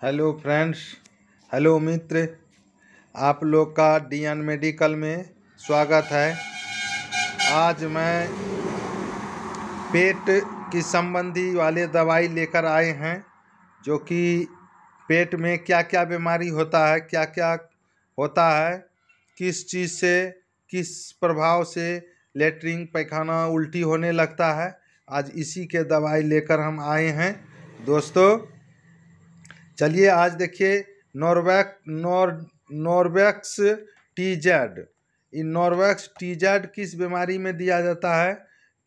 Hello friends, hello मित्र, आप लोग का डीएन मेडिकल में स्वागत है। आज मैं पेट की संबंधी वाले दवाई लेकर आए हैं, जो कि पेट में क्या क्या बीमारी होता है, क्या क्या होता है, किस चीज़ से किस प्रभाव से लेटरिन पैखाना उल्टी होने लगता है। आज इसी के दवाई लेकर हम आए हैं दोस्तों। चलिए आज देखिए नॉर्वेक्स टीजेड। इन नॉर्वेक्स टीजेड किस बीमारी में दिया जाता है,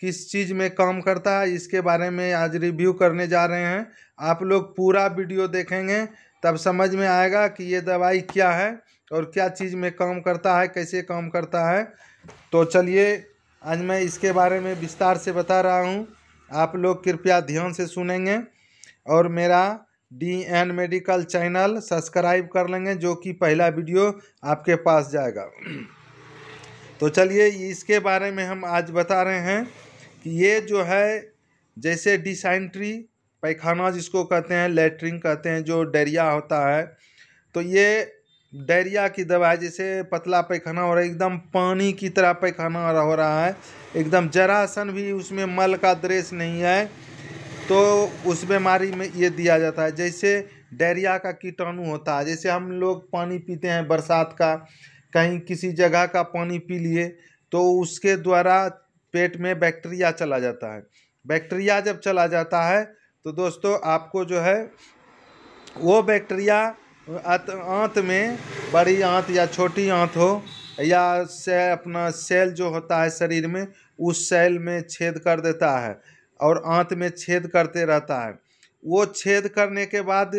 किस चीज़ में काम करता है, इसके बारे में आज रिव्यू करने जा रहे हैं। आप लोग पूरा वीडियो देखेंगे तब समझ में आएगा कि ये दवाई क्या है और क्या चीज़ में काम करता है, कैसे काम करता है। तो चलिए आज मैं इसके बारे में विस्तार से बता रहा हूँ, आप लोग कृपया ध्यान से सुनेंगे और मेरा डीएन मेडिकल चैनल सब्सक्राइब कर लेंगे, जो कि पहला वीडियो आपके पास जाएगा। तो चलिए इसके बारे में हम आज बता रहे हैं कि ये जो है, जैसे डिसेंट्री पैखाना जिसको कहते हैं, लेटरिन कहते हैं, जो डायरिया होता है, तो ये डायरिया की दवा है। जैसे पतला पैखाना हो रहा है, एकदम पानी की तरह पैखाना हो रहा है, एकदम जरा सन भी उसमें मल का दृश्य नहीं है, तो उस बीमारी में ये दिया जाता है। जैसे डायरिया का कीटाणु होता है, जैसे हम लोग पानी पीते हैं बरसात का, कहीं किसी जगह का पानी पी लिए तो उसके द्वारा पेट में बैक्टीरिया चला जाता है। बैक्टीरिया जब चला जाता है तो दोस्तों आपको जो है वो बैक्टीरिया आंत में, बड़ी आंत या छोटी आंत हो, या से अपना सेल जो होता है शरीर में, उस सेल में छेद कर देता है और आंत में छेद करते रहता है। वो छेद करने के बाद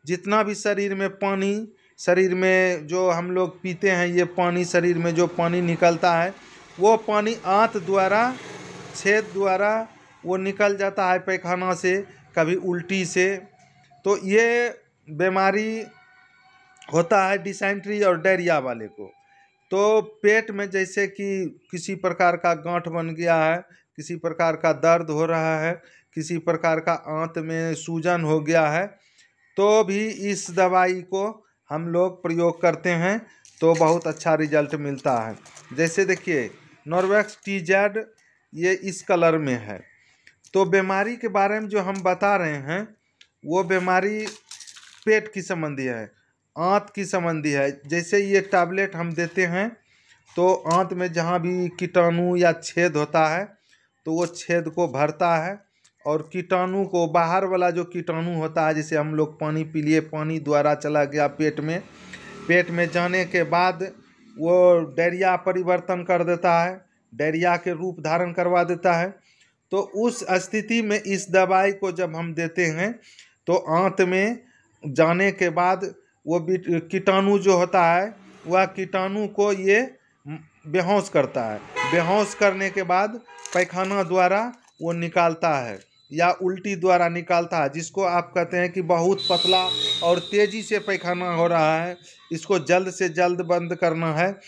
जितना भी शरीर में पानी, शरीर में जो हम लोग पीते हैं, ये पानी, शरीर में जो पानी निकलता है, वो पानी आंत द्वारा, छेद द्वारा वो निकल जाता है पैखाना से, कभी उल्टी से। तो ये बीमारी होता है डिसेंट्री और डायरिया वाले को। तो पेट में जैसे कि किसी प्रकार का गांठ बन गया है, किसी प्रकार का दर्द हो रहा है, किसी प्रकार का आंत में सूजन हो गया है, तो भी इस दवाई को हम लोग प्रयोग करते हैं तो बहुत अच्छा रिजल्ट मिलता है। जैसे देखिए नॉर्वेक्स टीजेड, ये इस कलर में है। तो बीमारी के बारे में जो हम बता रहे हैं, वो बीमारी पेट की संबंधी है, आंत की संबंधी है। जैसे ये टैबलेट हम देते हैं तो आंत में जहाँ भी कीटाणु या छेद होता है तो वो छेद को भरता है, और कीटाणु को, बाहर वाला जो कीटाणु होता है, जैसे हम लोग पानी पी लिए, पानी द्वारा चला गया पेट में, पेट में जाने के बाद वो डायरिया परिवर्तन कर देता है, डायरिया के रूप धारण करवा देता है। तो उस स्थिति में इस दवाई को जब हम देते हैं तो आंत में जाने के बाद वो कीटाणु जो होता है, वह कीटाणु को ये बेहोश करता है। बेहोश करने के बाद पैखाना द्वारा वो निकालता है या उल्टी द्वारा निकालता है, जिसको आप कहते हैं कि बहुत पतला और तेज़ी से पैखाना हो रहा है, इसको जल्द से जल्द बंद करना है।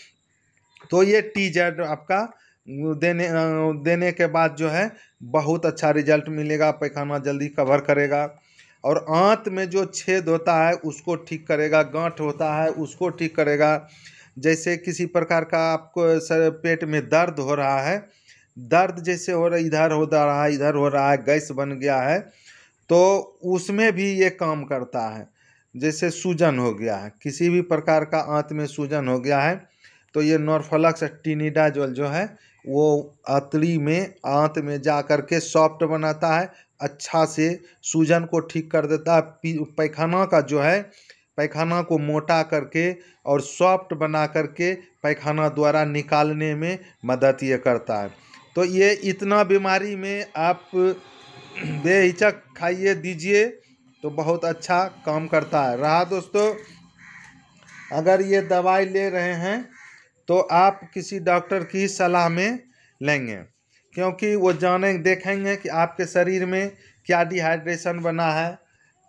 तो ये टीजेड आपका देने के बाद जो है बहुत अच्छा रिजल्ट मिलेगा, पैखाना जल्दी कवर करेगा, और आंत में जो छेद होता है उसको ठीक करेगा, गांठ होता है उसको ठीक करेगा। जैसे किसी प्रकार का आपको पेट में दर्द हो रहा है, दर्द जैसे हो रहा, इधर हो रहा है, इधर हो रहा है, गैस बन गया है, तो उसमें भी ये काम करता है। जैसे सूजन हो गया है, किसी भी प्रकार का आंत में सूजन हो गया है, तो ये नॉर्फ्लक्स टिनिडाजोल जो है वो आंतड़ी में, आंत में जा कर के सॉफ्ट बनाता है, अच्छा से सूजन को ठीक कर देता है। पैखाना का जो है, पैखाना को मोटा करके और सॉफ्ट बना करके पैखाना द्वारा निकालने में मदद ये करता है। तो ये इतना बीमारी में आप बेहिचक खाइए, दीजिए, तो बहुत अच्छा काम करता है। रहा दोस्तों, अगर ये दवाई ले रहे हैं तो आप किसी डॉक्टर की सलाह में लेंगे, क्योंकि वो देखेंगे कि आपके शरीर में क्या डिहाइड्रेशन बना है,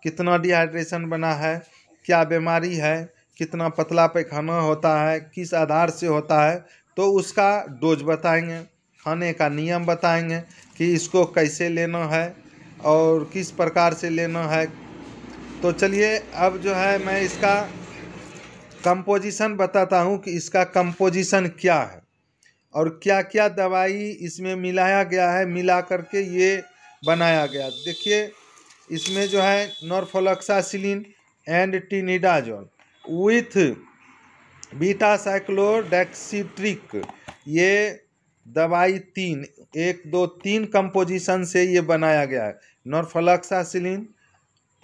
कितना डिहाइड्रेशन बना है, क्या बीमारी है, कितना पतला पैखाना होता है, किस आधार से होता है, तो उसका डोज बताएंगे, खाने का नियम बताएंगे कि इसको कैसे लेना है और किस प्रकार से लेना है। तो चलिए अब जो है मैं इसका कंपोजिशन बताता हूँ कि इसका कंपोजिशन क्या है और क्या क्या दवाई इसमें मिलाया गया है, मिला करके ये बनाया गया। देखिए इसमें जो है नॉरफ्लोक्सासिलिन एंड टिनिडाजोल विथ बीटा साइक्लोडेक्सीट्रिक, ये दवाई 3 कंपोजिशन से ये बनाया गया है। नॉरफ्लोक्सासिलिन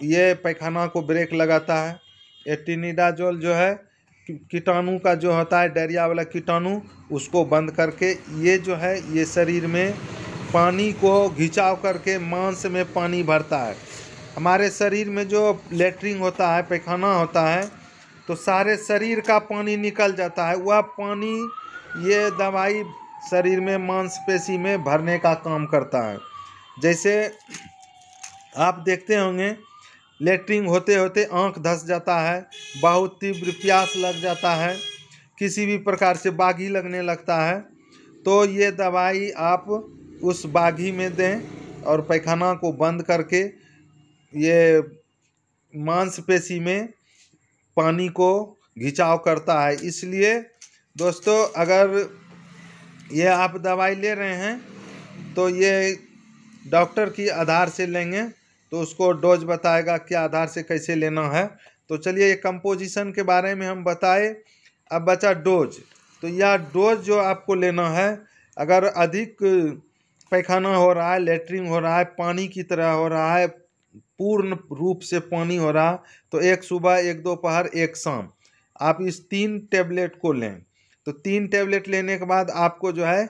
ये पैखाना को ब्रेक लगाता है। एटिनिडाजोल जो है कीटाणु का जो होता है डायरिया वाला कीटाणु, उसको बंद करके ये जो है ये शरीर में पानी को घिंचाव करके मांस में पानी भरता है। हमारे शरीर में जो लेटरिन होता है, पैखाना होता है, तो सारे शरीर का पानी निकल जाता है। वह पानी ये दवाई शरीर में मांसपेशी में भरने का काम करता है। जैसे आप देखते होंगे लेटरिन होते होते आँख धंस जाता है, बहुत तीव्र प्यास लग जाता है, किसी भी प्रकार से बागी लगने लगता है, तो ये दवाई आप उस बागी में दें और पैखाना को बंद करके ये मांसपेशी में पानी को घिंचाव करता है। इसलिए दोस्तों अगर ये आप दवाई ले रहे हैं तो ये डॉक्टर की आधार से लेंगे, तो उसको डोज बताएगा क्या आधार से कैसे लेना है। तो चलिए ये कंपोजिशन के बारे में हम बताए। अब बचा डोज। तो यह डोज जो आपको लेना है, अगर अधिक पैखाना हो रहा है, लेटरिन हो रहा है, पानी की तरह हो रहा है, पूर्ण रूप से पानी हो रहा, तो एक सुबह, एक दोपहर, एक शाम आप इस 3 टेबलेट को लें। तो 3 टेबलेट लेने के बाद आपको जो है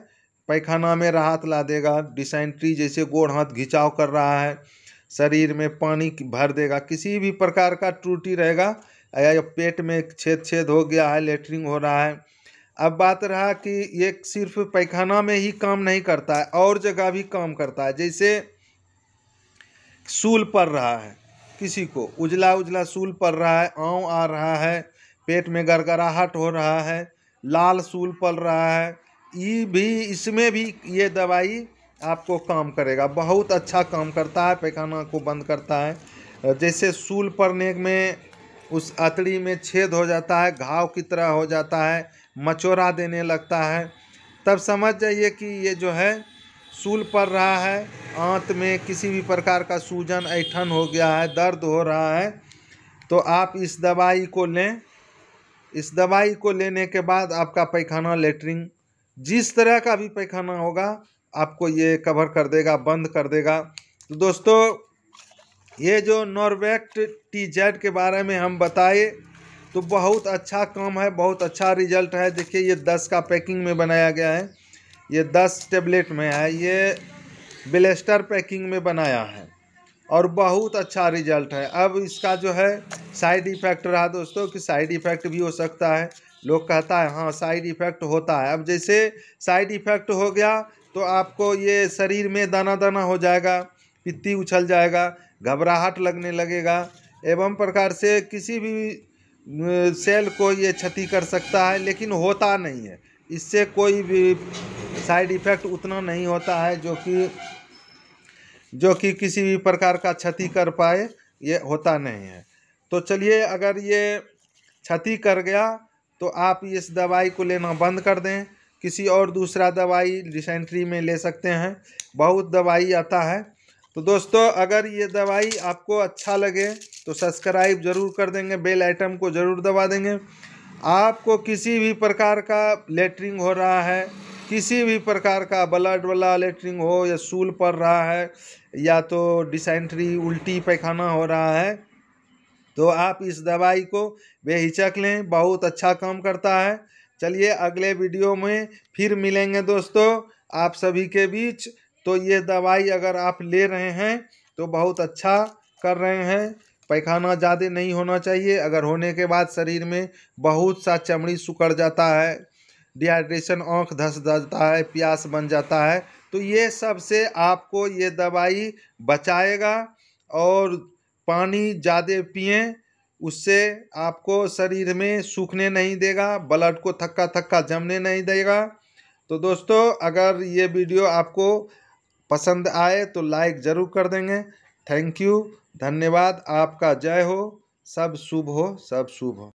पैखाना में राहत ला देगा। डिसेंट्री जैसे गोड़ हाथ घिंचाव कर रहा है, शरीर में पानी भर देगा। किसी भी प्रकार का त्रुटि रहेगा या पेट में छेद हो गया है, लेटरिन हो रहा है। अब बात रहा कि ये सिर्फ पैखाना में ही काम नहीं करता है, और जगह भी काम करता है। जैसे सूल पड़ रहा है, किसी को उजला उजला सूल पड़ रहा है, आँव आ रहा है, पेट में गड़गड़ाहट हो रहा है, लाल सूल पड़ रहा है, ये भी इसमें भी ये दवाई आपको काम करेगा। बहुत अच्छा काम करता है, पैखाना को बंद करता है। जैसे सूल पड़ने में उस अतड़ी में छेद हो जाता है, घाव की तरह हो जाता है, मचोरा देने लगता है, तब समझ जाइए कि ये जो है सूल पड़ रहा है, आंत में किसी भी प्रकार का सूजन ऐठन हो गया है, दर्द हो रहा है, तो आप इस दवाई को लें। इस दवाई को लेने के बाद आपका पैखाना, लेटरिन, जिस तरह का भी पैखाना होगा आपको ये कवर कर देगा, बंद कर देगा। तो दोस्तों ये जो नॉरवेक्ट TZ के बारे में हम बताए तो बहुत अच्छा काम है, बहुत अच्छा रिजल्ट है। देखिए ये 10 का पैकिंग में बनाया गया है, ये 10 टेबलेट में है, ये ब्लेस्टर पैकिंग में बनाया है और बहुत अच्छा रिजल्ट है। अब इसका जो है साइड इफ़ेक्ट रहा दोस्तों कि साइड इफ़ेक्ट भी हो सकता है। लोग कहता है हाँ साइड इफ़ेक्ट होता है। अब जैसे साइड इफ़ेक्ट हो गया तो आपको ये शरीर में दाना दाना हो जाएगा, पित्ती उछल जाएगा, घबराहट लगने लगेगा, एवं प्रकार से किसी भी सेल को ये क्षति कर सकता है, लेकिन होता नहीं है। इससे कोई भी साइड इफ़ेक्ट उतना नहीं होता है जो कि किसी भी प्रकार का क्षति कर पाए, ये होता नहीं है। तो चलिए अगर ये क्षति कर गया तो आप इस दवाई को लेना बंद कर दें, किसी और दूसरा दवाई डिसेंट्री में ले सकते हैं, बहुत दवाई आता है। तो दोस्तों अगर ये दवाई आपको अच्छा लगे तो सब्सक्राइब ज़रूर कर देंगे, बेल आइटम को ज़रूर दबा देंगे। आपको किसी भी प्रकार का लेटरिन हो रहा है, किसी भी प्रकार का ब्लड वाला लेटरिन हो, या सूल पड़ रहा है, या तो डिसेंट्री उल्टी पैखाना हो रहा है, तो आप इस दवाई को बेहिचक लें, बहुत अच्छा काम करता है। चलिए अगले वीडियो में फिर मिलेंगे दोस्तों आप सभी के बीच। तो ये दवाई अगर आप ले रहे हैं तो बहुत अच्छा कर रहे हैं। पैखाना ज़्यादा नहीं होना चाहिए, अगर होने के बाद शरीर में बहुत सा चमड़ी सिकुड़ जाता है, डिहाइड्रेशन, आँख धंस जाता है, प्यास बन जाता है, तो ये सब से आपको ये दवाई बचाएगा। और पानी ज़्यादा पिएं, उससे आपको शरीर में सूखने नहीं देगा, ब्लड को थक्का थक्का जमने नहीं देगा। तो दोस्तों अगर ये वीडियो आपको पसंद आए तो लाइक ज़रूर कर देंगे। थैंक यू, धन्यवाद। आपका जय हो, सब शुभ हो, सब शुभ हो।